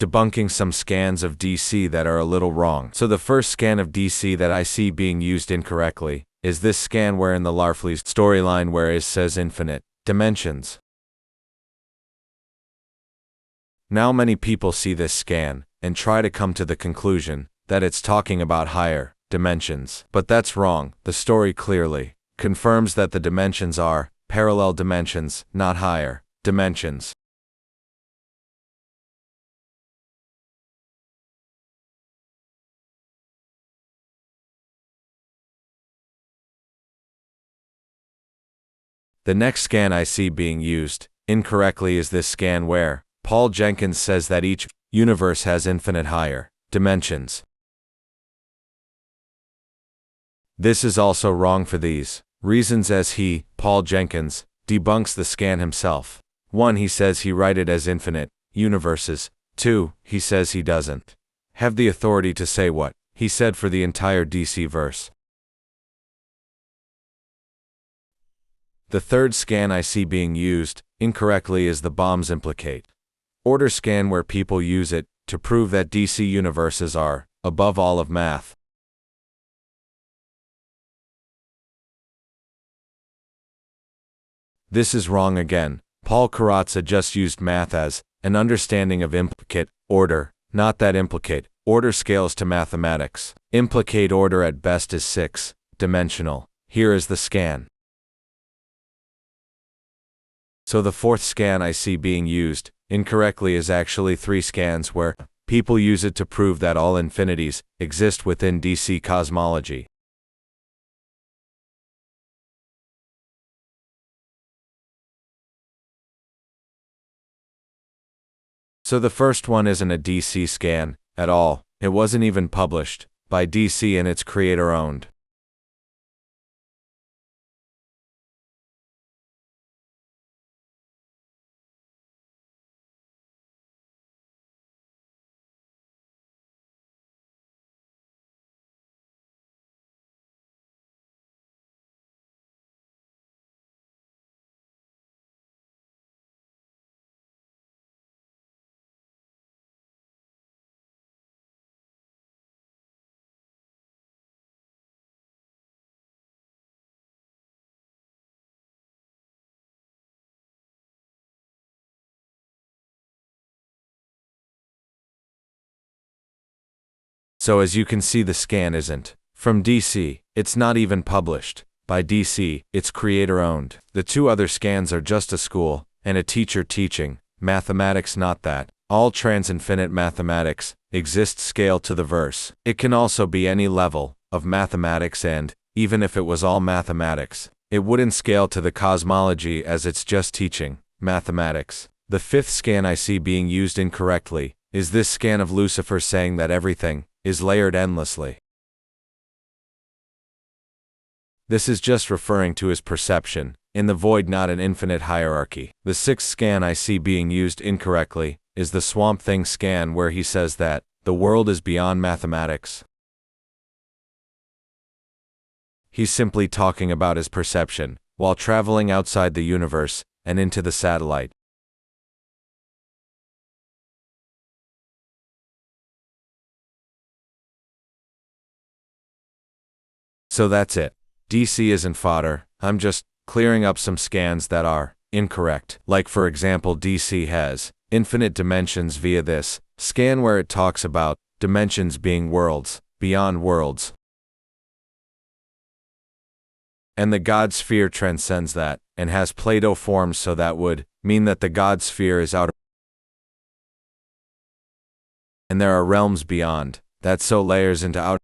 debunking some scans of DC that are a little wrong. So the first scan of DC that I see being used incorrectly is this scan where in the Larfleeze storyline where it says infinite dimensions. Now many people see this scan and try to come to the conclusion that it's talking about higher dimensions. But that's wrong. The story clearly confirms that the dimensions are parallel dimensions, not higher dimensions. The next scan I see being used incorrectly is this scan where Paul Jenkins says that each universe has infinite higher dimensions. This is also wrong for these reasons, as he, Paul Jenkins, debunks the scan himself. 1. He says he write it as infinite universes. 2. He says he doesn't have the authority to say what he said for the entire DC verse. The third scan I see being used incorrectly is the bombs implicate order scan, where people use it to prove that DC universes are above all of math. This is wrong again. Paul Karatza just used math as an understanding of implicate order, not that implicate order scales to mathematics. Implicate order at best is 6-dimensional. Here is the scan. So the fourth scan I see being used incorrectly is actually 3 scans where people use it to prove that all infinities exist within DC cosmology. So the first one isn't a DC scan at all. It wasn't even published by DC and it's creator-owned. So as you can see, the scan isn't from DC. It's not even published by DC. It's creator-owned. The 2 other scans are just a school and a teacher teaching mathematics, not that all trans-infinite mathematics exists scale to the verse. It can also be any level of mathematics, and even if it was all mathematics, it wouldn't scale to the cosmology as it's just teaching mathematics. The 5th scan I see being used incorrectly is this scan of Lucifer saying that everything is layered endlessly. This is just referring to his perception in the void, not an infinite hierarchy. The 6th scan I see being used incorrectly is the Swamp Thing scan, where he says that the world is beyond mathematics. He's simply talking about his perception while traveling outside the universe and into the satellite. So that's it. DC isn't fodder. I'm just clearing up some scans that are incorrect. Like, for example, DC has infinite dimensions via this scan where it talks about dimensions being worlds, beyond worlds. And the God sphere transcends that and has Plato forms, so that would mean that the God sphere is out. And there are realms beyond that, so layers into outer.